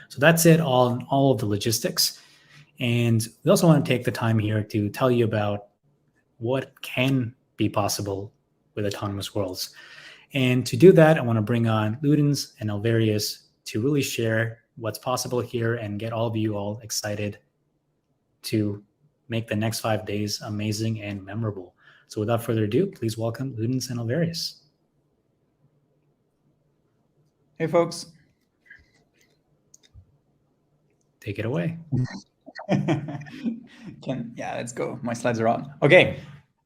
So that's it on all of the logistics. And we also want to take the time here to tell you about what can be possible with autonomous worlds. And to do that, I want to bring on Ludens and Alvarius to really share what's possible here and get all of you all excited to make the next 5 days amazing and memorable. So without further ado, please welcome Ludens and Alvarius. Hey, folks. Take it away. Yeah, let's go. My slides are on. Okay.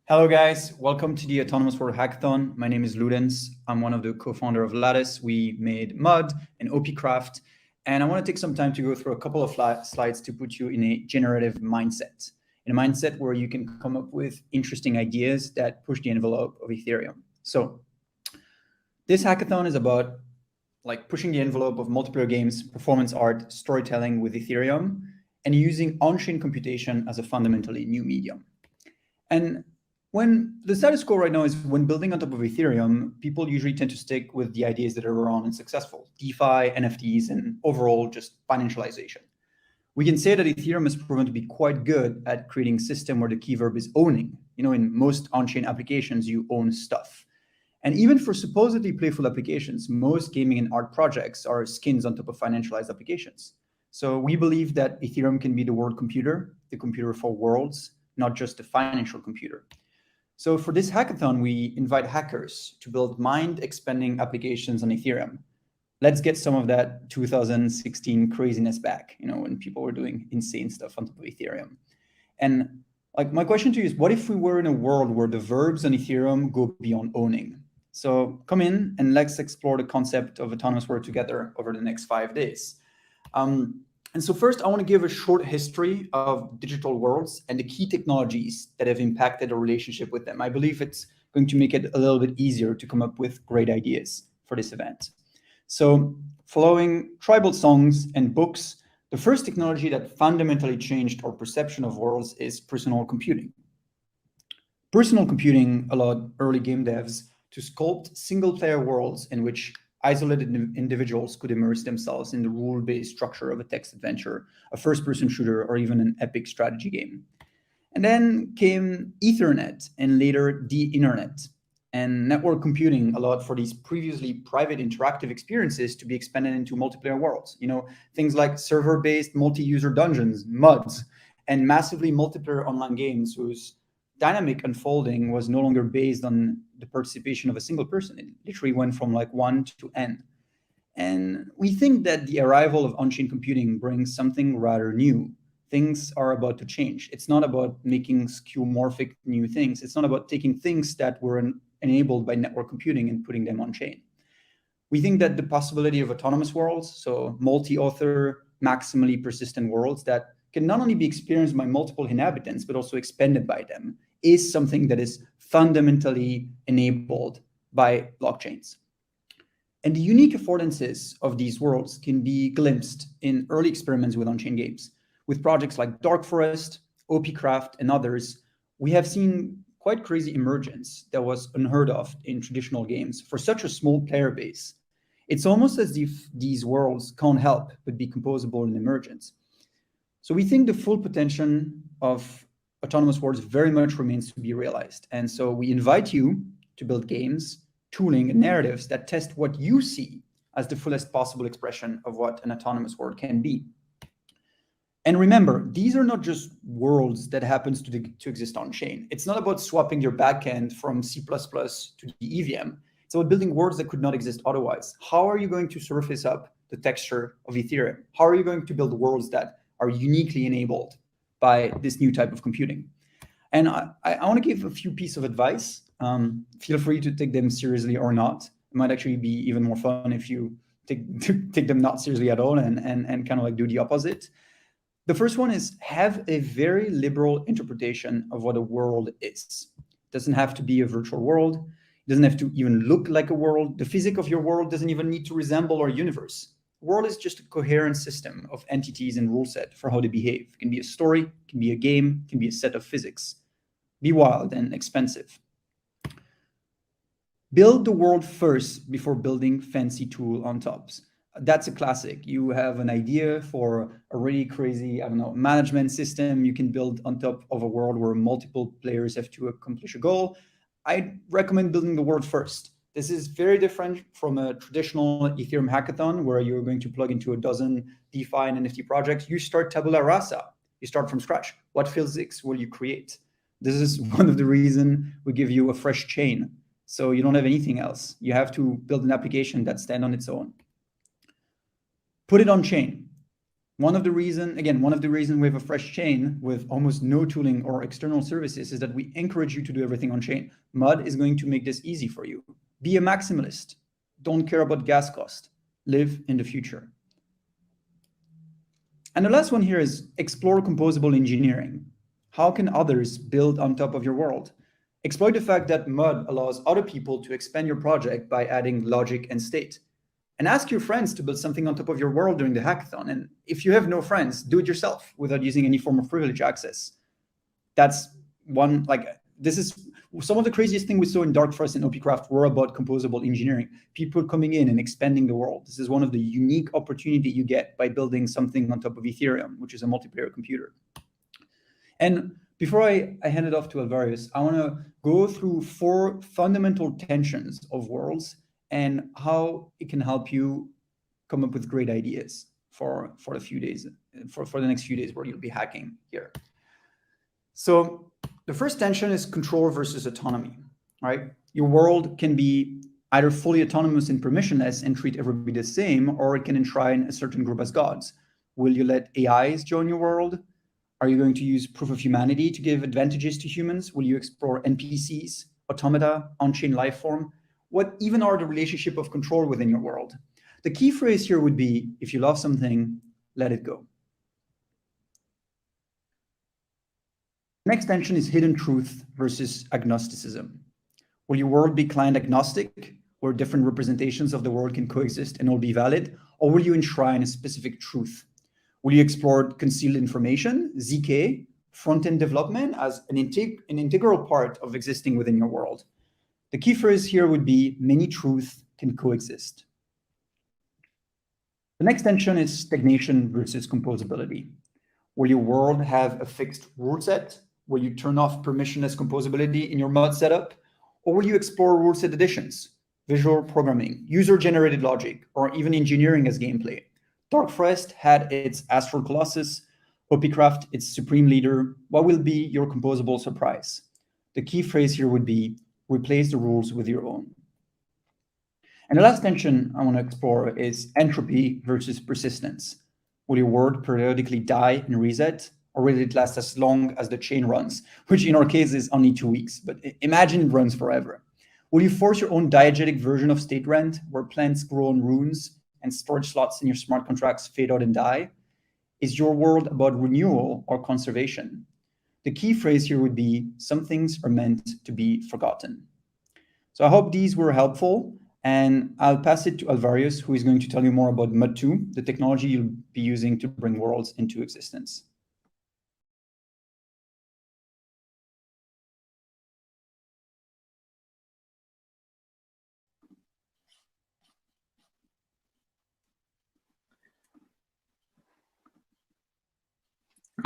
Hello, guys. Welcome to the Autonomous World Hackathon. My name is Ludens. I'm one of the co-founder of Lattice. We made MUD and OPCRAFT. And I want to take some time to go through a couple of slides to put you in a generative mindset, in a mindset where you can come up with interesting ideas that push the envelope of Ethereum. So this hackathon is about pushing the envelope of multiplayer games, performance art, storytelling with Ethereum, and using on-chain computation as a fundamentally new medium. And when the status quo right now is when building on top of Ethereum, people usually tend to stick with the ideas that are around and successful: DeFi, NFTs, and overall just financialization. We can say that Ethereum has proven to be quite good at creating a system where the key verb is owning. You know, in most on-chain applications, you own stuff. And even for supposedly playful applications, most gaming and art projects are skins on top of financialized applications. So we believe that Ethereum can be the world computer, the computer for worlds, not just the financial computer. So for this hackathon, we invite hackers to build mind-expanding applications on Ethereum. Let's get some of that 2016 craziness back, you know, when people were doing insane stuff on top of Ethereum. And my question to you is, what if we were in a world where the verbs on Ethereum go beyond owning? So come in and let's explore the concept of autonomous world together over the next 5 days. And so first, I want to give a short history of digital worlds and the key technologies that have impacted our relationship with them. I believe it's going to make it a little bit easier to come up with great ideas for this event. So following tribal songs and books, the first technology that fundamentally changed our perception of worlds is personal computing. Personal computing allowed early game devs to sculpt single-player worlds in which isolated individuals could immerse themselves in the rule-based structure of a text adventure, a first-person shooter, or even an epic strategy game. And then came Ethernet and later the internet. And network computing allowed for these previously private interactive experiences to be expanded into multiplayer worlds. You know, things like server-based multi-user dungeons, MUDs, and massively multiplayer online games whose dynamic unfolding was no longer based on the participation of a single person. It literally went from 1 to n. And we think that the arrival of on-chain computing brings something rather new. Things are about to change. It's not about making skeuomorphic new things. It's not about taking things that were enabled by network computing and putting them on-chain. We think that the possibility of autonomous worlds, so multi-author, maximally persistent worlds that can not only be experienced by multiple inhabitants, but also expanded by them, is something that is fundamentally enabled by blockchains. And the unique affordances of these worlds can be glimpsed in early experiments with on-chain games. With projects like Dark Forest, OPCRAFT, and others, we have seen quite crazy emergence that was unheard of in traditional games for such a small player base. It's almost as if these worlds can't help but be composable and emergent. So we think the full potential of autonomous worlds very much remains to be realized. And so we invite you to build games, tooling, and narratives that test what you see as the fullest possible expression of what an autonomous world can be. And remember, these are not just worlds that happens to exist on chain. It's not about swapping your backend from C++ to the EVM. It's about building worlds that could not exist otherwise. How are you going to surface up the texture of Ethereum? How are you going to build worlds that are uniquely enabled by this new type of computing? And I want to give a few pieces of advice. Feel free to take them seriously or not. It might actually be even more fun if you take them not seriously at all and kind of do the opposite. The first one is have a very liberal interpretation of what a world is. It doesn't have to be a virtual world. It doesn't have to even look like a world. The physics of your world doesn't even need to resemble our universe. World is just a coherent system of entities and rule set for how they behave. It can be a story, it can be a game, it can be a set of physics. Be wild and expensive. Build the world first before building fancy tool on top. that's a classic. You have an idea for a really crazy, I don't know, management system you can build on top of a world where multiple players have to accomplish a goal. I recommend building the world first. This is very different from a traditional Ethereum hackathon where you're going to plug into a dozen DeFi and NFT projects. You start tabula rasa. You start from scratch. What physics will you create? This is one of the reasons we give you a fresh chain. So you don't have anything else. You have to build an application that stands on its own. Put it on chain. One of the reasons we have a fresh chain with almost no tooling or external services is that we encourage you to do everything on chain. Mud is going to make this easy for you. Be a maximalist. Don't care about gas cost. Live in the future. And the last one here is explore composable engineering. How can others build on top of your world? Exploit the fact that Mud allows other people to expand your project by adding logic and state. And ask your friends to build something on top of your world during the hackathon. And if you have no friends, do it yourself without using any form of privilege access. That's one, this is some of the craziest things we saw in Dark Forest and OPCRAFT were about composable engineering, people coming in and expanding the world. This is one of the unique opportunities you get by building something on top of Ethereum, which is a multiplayer computer. And before I hand it off to Alvarius, I want to go through 4 fundamental tensions of worlds and how it can help you come up with great ideas for the few days, for the next few days where you'll be hacking here. So the first tension is control versus autonomy, right? Your world can be either fully autonomous and permissionless and treat everybody the same, or it can enshrine a certain group as gods. Will you let AIs join your world? Are you going to use proof of humanity to give advantages to humans? Will you explore NPCs, automata, on-chain life form? What even are the relationship of control within your world? The key phrase here would be, if you love something, let it go. Next tension is hidden truth versus agnosticism. Will your world be client agnostic, where different representations of the world can coexist and all be valid? Or will you enshrine a specific truth? Will you explore concealed information, ZK, front-end development as an integral part of existing within your world? The key phrase here would be many truths can coexist. The next tension is stagnation versus composability. Will your world have a fixed rule set? Will you turn off permissionless composability in your mod setup? Or will you explore rule set additions, visual programming, user-generated logic, or even engineering as gameplay? Dark Forest had its Astral Colossus, OPCRAFT its Supreme Leader. What will be your composable surprise? The key phrase here would be replace the rules with your own. And the last tension I want to explore is entropy versus persistence. Will your world periodically die and reset, or will it last as long as the chain runs, which in our case is only 2 weeks, but imagine it runs forever. Will you force your own diegetic version of state rent, where plants grow on runes and storage slots in your smart contracts fade out and die? Is your world about renewal or conservation? The key phrase here would be, some things are meant to be forgotten. So I hope these were helpful, and I'll pass it to Alvarius, who is going to tell you more about MUD2, the technology you'll be using to bring worlds into existence.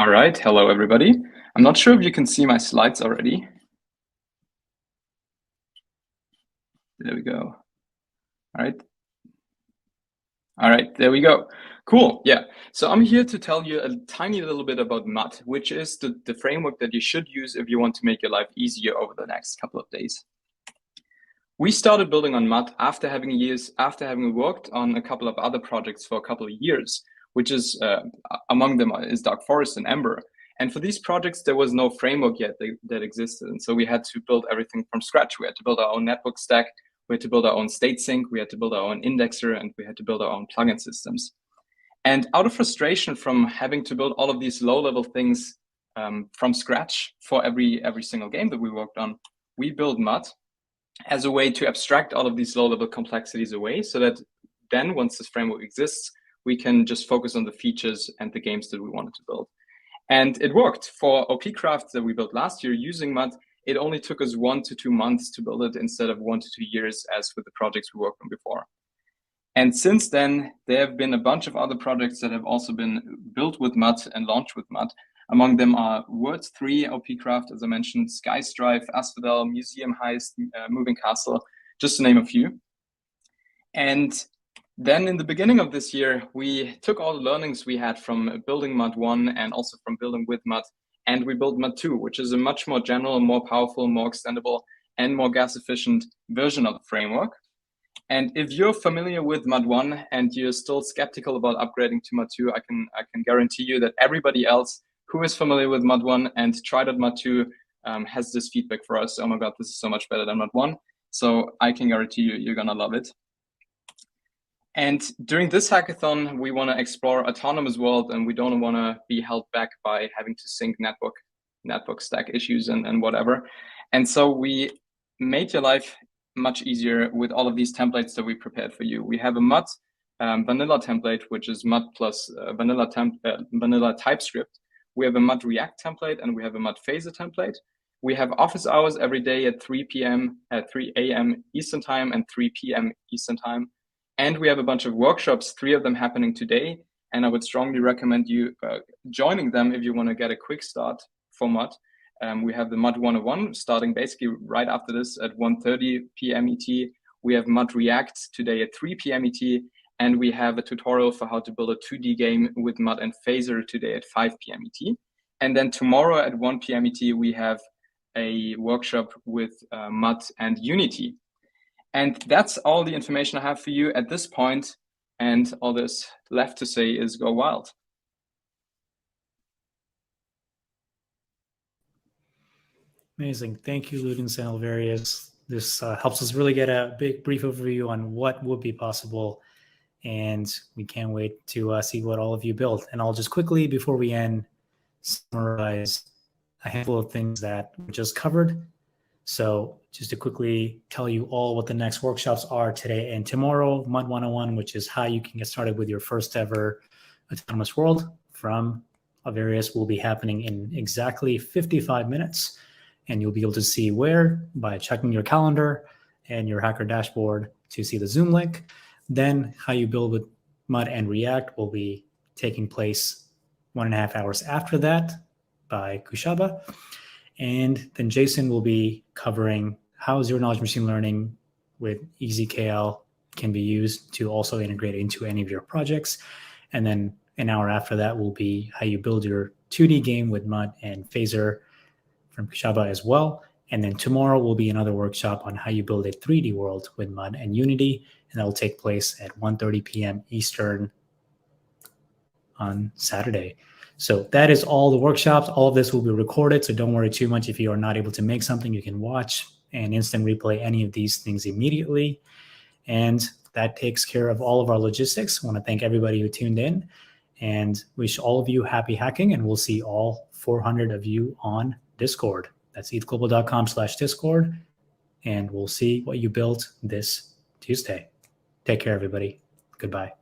All right, hello everybody. I'm not sure if you can see my slides already. There we go. All right, there we go. Cool, yeah. So I'm here to tell you a tiny little bit about MUD, which is the framework that you should use if you want to make your life easier over the next couple of days. We started building on MUD after having worked on a couple of other projects for a couple of years, which is among them is Dark Forest and Ember. And for these projects, there was no framework yet that existed. And so we had to build everything from scratch. We had to build our own network stack. We had to build our own state sync. We had to build our own indexer, and we had to build our own plugin systems. And out of frustration from having to build all of these low-level things from scratch for every single game that we worked on, we built MUD as a way to abstract all of these low-level complexities away, so that then, once this framework exists, we can just focus on the features and the games that we wanted to build. And it worked. For OPCRAFT that we built last year using MUD, it only took us 1 to 2 months to build it instead of 1 to 2 years as with the projects we worked on before. And since then, there have been a bunch of other projects that have also been built with mud and launched with mud. Among them are Words 3, OPCRAFT, as I mentioned, Skystrife, Asphodel, Museum Heist, Moving Castle, just to name a few. And then in the beginning of this year, we took all the learnings we had from building mud 1 and also from building with mud, and we built mud 2, which is a much more general, more powerful, more extendable, and more gas efficient version of the framework. And if you're familiar with mud 1 and you're still skeptical about upgrading to mud 2, I can guarantee you that everybody else who is familiar with mud 1 and tried out mud 2 has this feedback for us. Oh my God, this is so much better than mud 1. So I can guarantee you, you're gonna love it. And during this hackathon, we want to explore autonomous world, and we don't want to be held back by having to sync network stack issues and whatever. And so we made your life much easier with all of these templates that we prepared for you. We have a mud vanilla template, which is mud plus vanilla TypeScript. We have a mud React template, and we have a mud phaser template. We have office hours every day at 3 a.m. Eastern time and 3 p.m. Eastern time. And we have a bunch of workshops, 3 of them happening today. And I would strongly recommend you joining them if you want to get a quick start for mud. We have the mud 101 starting basically right after this at 1:30 p.m. ET. We have mud React today at 3 p.m. ET. And we have a tutorial for how to build a 2D game with mud and phaser today at 5 p.m. ET. And then tomorrow at 1 p.m. ET, we have a workshop with mud and Unity. And that's all the information I have for you at this point. And all there's left to say is go wild. Amazing. Thank you, Ludens and Alvarius. This helps us really get a brief overview on what would be possible. And we can't wait to see what all of you build. And I'll just quickly, before we end, summarize a handful of things that we just covered. So just to quickly tell you all what the next workshops are today and tomorrow, Mud 101, which is how you can get started with your first ever autonomous world from Alvarius, will be happening in exactly 55 minutes. And you'll be able to see where by checking your calendar and your Hacker dashboard to see the Zoom link. Then how you build with Mud and React will be taking place 1.5 hours after that by Kushaba. And then Jason will be covering how zero-knowledge machine learning with EasyKL can be used to also integrate into any of your projects. And then an hour after that will be how you build your 2D game with Mud and Phaser from Kushaba as well. And then tomorrow will be another workshop on how you build a 3D world with Mud and Unity. And that will take place at 1:30 p.m. Eastern on Saturday. So that is all the workshops. All of this will be recorded, so don't worry too much if you are not able to make something. You can watch and instant replay any of these things immediately. And that takes care of all of our logistics. I want to thank everybody who tuned in and wish all of you happy hacking, and we'll see all 400 of you on Discord. That's ETHGlobal.com/Discord, and we'll see what you built this Tuesday. Take care, everybody. Goodbye.